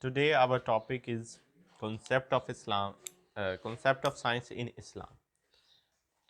Today our topic is concept of Islam, concept of science in Islam.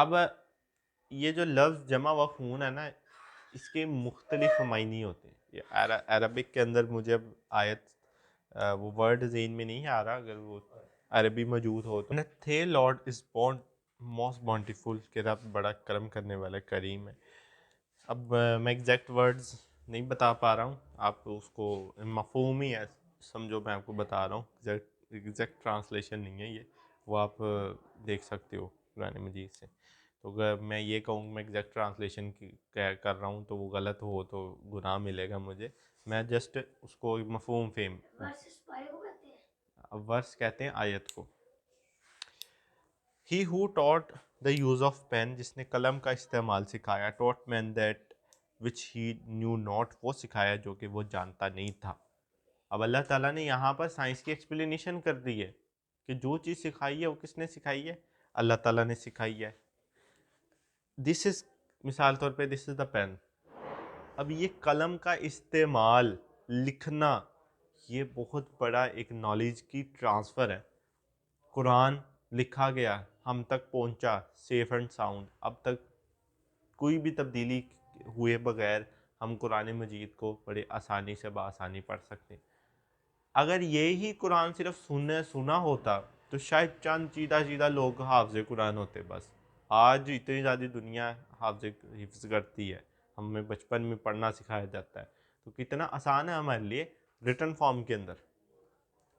اب یہ جو لفظ جمع و خون ہے نا، اس کے مختلف معنی ہوتے ہیں. یہ عربک کے اندر مجھے اب آیت وہ ورڈ ذہن میں نہیں آ رہا، اگر وہ عربی موجود ہو تو. تھے لارڈ از بونڈ موسٹ بونٹیفل، کہ رب بڑا کرم کرنے والا کریم ہے. اب میں ایگزیکٹ ورڈز نہیں بتا پا رہا ہوں، آپ اس کو مفہوم ہی ہے سمجھو، میں آپ کو بتا رہا ہوں، ایگزیکٹ ٹرانسلیشن نہیں ہے یہ، وہ آپ دیکھ سکتے ہو قرآن مجید سے. تو اگر میں یہ کہوں میں ایگزیکٹ ٹرانسلیشن کر رہا ہوں تو وہ غلط ہو تو گناہ ملے گا مجھے. میں جسٹ اس کو مفہوم فہم، ورس کہتے ہیں آیت کو. He who taught the use of pen، جس نے قلم کا استعمال سکھایا. taught men that which he knew not، وہ سکھایا جو کہ وہ جانتا نہیں تھا. اب اللہ تعالیٰ نے یہاں پر سائنس کی ایکسپلینیشن کر دی ہے کہ جو چیز سکھائی ہے وہ کس نے سکھائی ہے؟ اللہ تعالیٰ نے سکھائی ہے. دس از، مثال طور پہ دس از دا پین. اب یہ قلم کا استعمال، لکھنا، یہ بہت بڑا ایک نالج کی ٹرانسفر ہے. قرآن لکھا گیا، ہم تک پہنچا سیف اینڈ ساؤنڈ. اب تک کوئی بھی تبدیلی ہوئے بغیر ہم قرآن مجید کو بڑے آسانی سے بآسانی پڑھ سکتے ہیں. اگر یہی قرآن صرف سنا ہوتا تو شاید چند چیدہ لوگ حافظ قرآن ہوتے بس. آج اتنی زیادہ دنیا حفظ کرتی ہے، ہمیں بچپن میں پڑھنا سکھایا جاتا ہے، تو کتنا آسان ہے ہمارے لیے ریٹن فارم کے اندر.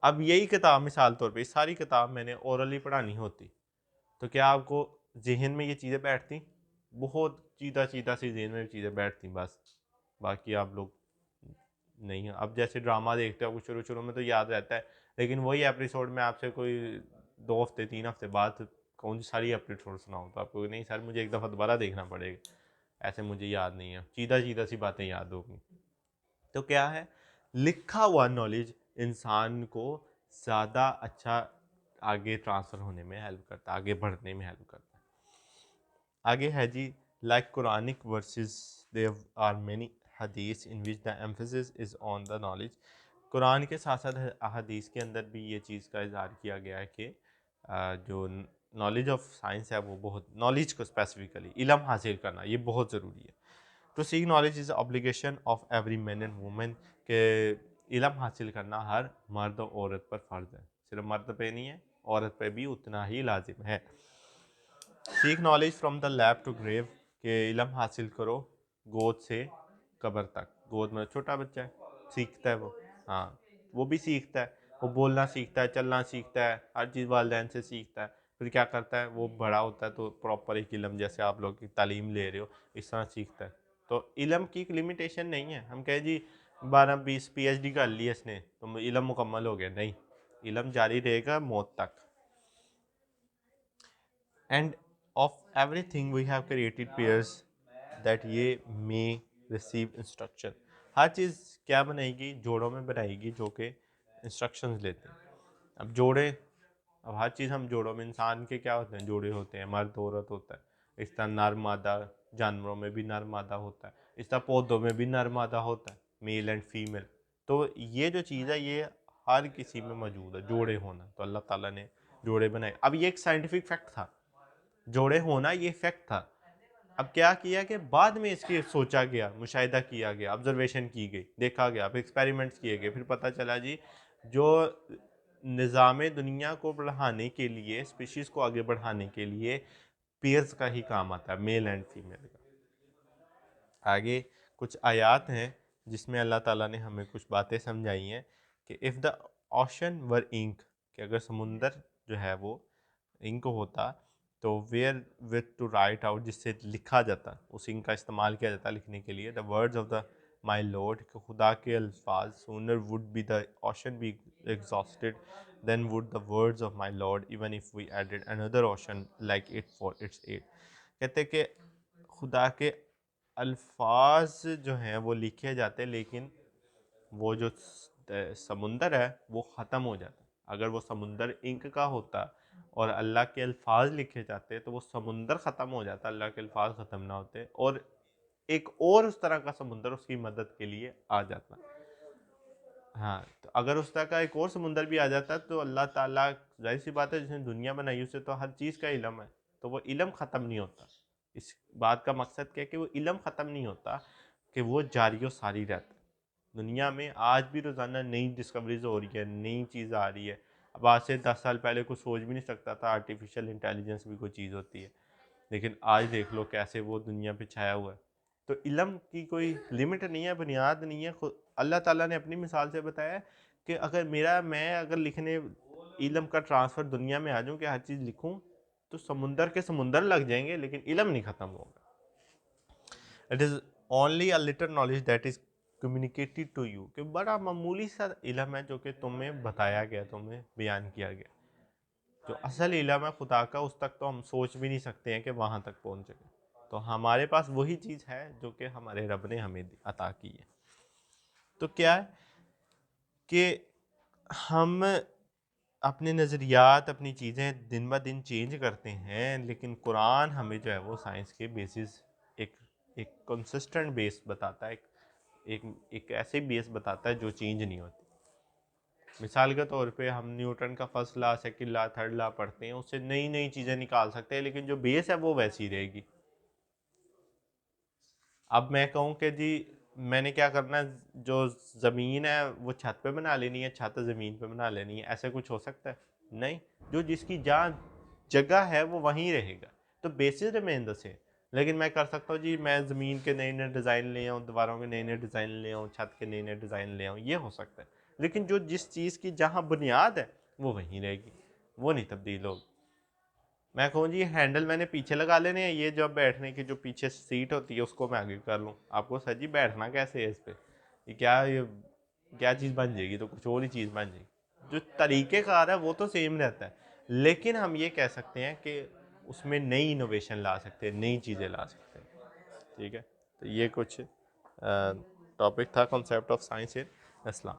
اب یہی کتاب مثال طور پہ ساری کتاب میں نے اورلی پڑھانی ہوتی تو کیا آپ کو ذہن میں یہ چیزیں بیٹھتی؟ بہت چیدہ سی ذہن میں چیزیں بیٹھتی بس، باقی آپ لوگ نہیں. اب جیسے ڈرامہ دیکھتے ہو شروع میں تو یاد رہتا ہے، لیکن وہی ایپیسوڈ میں آپ سے کوئی 2 ہفتے 3 ہفتے بعد کون سی ساری ایپیسوڈ سناؤں تو آپ کو نہیں سر مجھے ایک دفعہ دوبارہ دیکھنا پڑے گا، ایسے مجھے یاد نہیں ہے، چیدہ سی باتیں یاد ہوگی. تو کیا ہے، لکھا ہوا نالج انسان کو زیادہ اچھا آگے ٹرانسفر ہونے میں ہیلپ کرتا ہے، آگے بڑھنے میں ہیلپ کرتا ہے. آگے ہے جی like Quranic verses there are many حدیث in which the emphasis is on the knowledge. قرآن کے ساتھ ساتھ احادیث کے اندر بھی یہ چیز کا اظہار کیا گیا ہے کہ جو نالج آف سائنس ہے وہ بہت، نالج کو اسپیسیفکلی علم حاصل کرنا یہ بہت ضروری ہے. To seek knowledge is obligation of every man and woman, کہ علم حاصل کرنا ہر مرد و عورت پر فرض ہے، صرف مرد پہ نہیں ہے، عورت پہ بھی اتنا ہی لازم ہے. Seek knowledge from the lap to grave, کہ علم حاصل کرو گود سے قبر تک. گود میں چھوٹا بچہ ہے، سیکھتا ہے وہ، ہاں وہ بھی سیکھتا ہے، وہ بولنا سیکھتا ہے، چلنا سیکھتا ہے، ہر چیز والدین سے سیکھتا ہے. پھر کیا کرتا ہے وہ بڑا ہوتا ہے تو پراپر ایک علم جیسے آپ لوگ کی تعلیم لے رہے ہو اس طرح سیکھتا ہے. تو علم کی ایک لمیٹیشن نہیں ہے. ہم کہیں جی 12-20 PhD کر لی اس نے تو علم مکمل ہو گیا، نہیں، علم جاری رہے گا موت تک. And of everything we have created pairs that ye may receive instruction. ہر چیز کیا بنائے گی؟ جوڑوں میں بنائے گی جو کہ انسٹرکشنز لیتے ہیں. اب جوڑے، اب ہر چیز ہم جوڑوں میں، انسان کے کیا ہوتے ہیں؟ جوڑے ہوتے ہیں، مرد عورت ہوتا ہے. اس طرح نر مادہ، جانوروں میں بھی نر مادہ ہوتا ہے، اس طرح پودوں میں بھی نر مادہ ہوتا ہے، میل اینڈ فیمیل. تو یہ جو چیز ہے یہ ہر کسی میں موجود ہے، جوڑے ہونا. تو اللہ تعالیٰ نے جوڑے بنائے. اب یہ ایک سائنٹیفک فیکٹ تھا، جوڑے ہونا یہ فیکٹ تھا. اب کیا کیا کہ بعد میں اس کی سوچا گیا، مشاہدہ کیا گیا، آبزرویشن کی گئی، دیکھا گیا، پھر ایکسپیریمنٹس کیے گئے، پھر پتہ چلا جی جو نظام دنیا کو بڑھانے کے لیے، اسپیشیز کو آگے بڑھانے کے لیے پیئرز کا ہی کام آتا ہے، میل اینڈ فیمیل کا. آگے کچھ آیات ہیں جس میں اللہ تعالیٰ نے ہمیں کچھ باتیں سمجھائی ہیں کہ اف دا اوشن ور انک، کہ اگر سمندر جو ہے وہ انک ہوتا تو where with two right out, جس سے لکھا جاتا، اس انک کا استعمال کیا جاتا لکھنے کے لیے، the words of the my Lord, کہ خدا کے الفاظ، sooner would be the ocean be exhausted than would the words of my Lord even if we added another ocean like it for its aid. کہتے کہ خدا کے الفاظ جو ہیں وہ لکھے جاتے لیکن وہ جو سمندر ہے وہ ختم ہو جاتا. اگر وہ سمندر انک کا ہوتا اور اللہ کے الفاظ لکھے جاتے تو وہ سمندر ختم ہو جاتا، اللہ کے الفاظ ختم نہ ہوتے، اور ایک اور اس طرح کا سمندر اس کی مدد کے لیے آ جاتا. ہاں تو اگر اس طرح کا ایک اور سمندر بھی آ جاتا تو اللہ تعالیٰ، ظاہر سی بات ہے جس نے دنیا بنائی اسے تو ہر چیز کا علم ہے، تو وہ علم ختم نہیں ہوتا. اس بات کا مقصد کیا ہے کہ وہ علم ختم نہیں ہوتا, کہ وہ جاری و ساری رہتا ہے. دنیا میں آج بھی روزانہ نئی ڈسکوریز ہو رہی ہے, نئی چیز آ رہی ہے. اب آج سے 10 سال پہلے کوئی سوچ بھی نہیں سکتا تھا آرٹیفیشیل انٹیلیجنس بھی کوئی چیز ہوتی ہے, لیکن آج دیکھ لو کیسے وہ دنیا پہ چھایا ہوا ہے. تو علم کی کوئی لمٹ نہیں ہے, بنیاد نہیں ہے. اللہ تعالیٰ نے اپنی مثال سے بتایا ہے کہ اگر میں اگر لکھنے علم کا ٹرانسفر دنیا میں آ جاؤں کہ ہر چیز لکھوں, تو سمندر کے سمندر لگ جائیں گے, لیکن علم نہیں ختم ہوگا. It is only a little knowledge that is communicated to you, کہ بڑا معمولی سا علم ہے جو کہ تمہیں بتایا گیا, تمہیں بیان کیا گیا. جو اصل علم ہے خدا کا, اس تک تو ہم سوچ بھی نہیں سکتے ہیں کہ وہاں تک پہنچے. تو ہمارے پاس وہی چیز ہے جو کہ ہمارے رب نے ہمیں عطا کی ہے. تو کیا ہے کہ ہم اپنے نظریات, اپنی چیزیں دن بہ دن چینج کرتے ہیں, لیکن قرآن ہمیں جو ہے وہ سائنس کے بیسز ایک کنسسٹنٹ بیس بتاتا ہے, ایک ایسے بیس بتاتا ہے جو چینج نہیں ہوتی. مثال کے طور پہ ہم نیوٹن کا first law, second law, third law پڑھتے ہیں, اس سے نئی نئی چیزیں نکال سکتے ہیں, لیکن جو بیس ہے وہ ویسی رہے گی. اب میں کہوں کہ جی میں نے کیا کرنا ہے, جو زمین ہے وہ چھت پہ بنا لینی ہے, چھت زمین پہ بنا لینی ہے, ایسے کچھ ہو سکتا ہے؟ نہیں. جو جس کی جہاں جگہ ہے وہ وہیں رہے گا, تو بیسز ریمین دا سیم. لیکن میں کر سکتا ہوں جی میں زمین کے نئے نئے ڈیزائن لے آؤں, دیواروں کے نئے نئے ڈیزائن لے آؤں, چھت کے نئے نئے ڈیزائن لے آؤں, یہ ہو سکتا ہے. لیکن جو جس چیز کی جہاں بنیاد ہے وہ وہیں رہے گی, وہ نہیں تبدیل ہوگی. میں کہوں جی ہینڈل میں نے پیچھے لگا لینے ہیں, یہ جو بیٹھنے کی جو پیچھے سیٹ ہوتی ہے اس کو میں آگے کر لوں, آپ کو سر جی بیٹھنا کیسے ہے اس پہ, یہ کیا چیز بن جائے گی, تو کچھ اور ہی چیز بن جائے گی. جو طریقہ کار ہے وہ تو سیم رہتا ہے, لیکن ہم یہ کہہ سکتے ہیں کہ اس میں نئی انوویشن لا سکتے ہیں, نئی چیزیں لا سکتے ہیں. ٹھیک ہے, تو یہ کچھ ٹاپک تھا concept of science in Islam.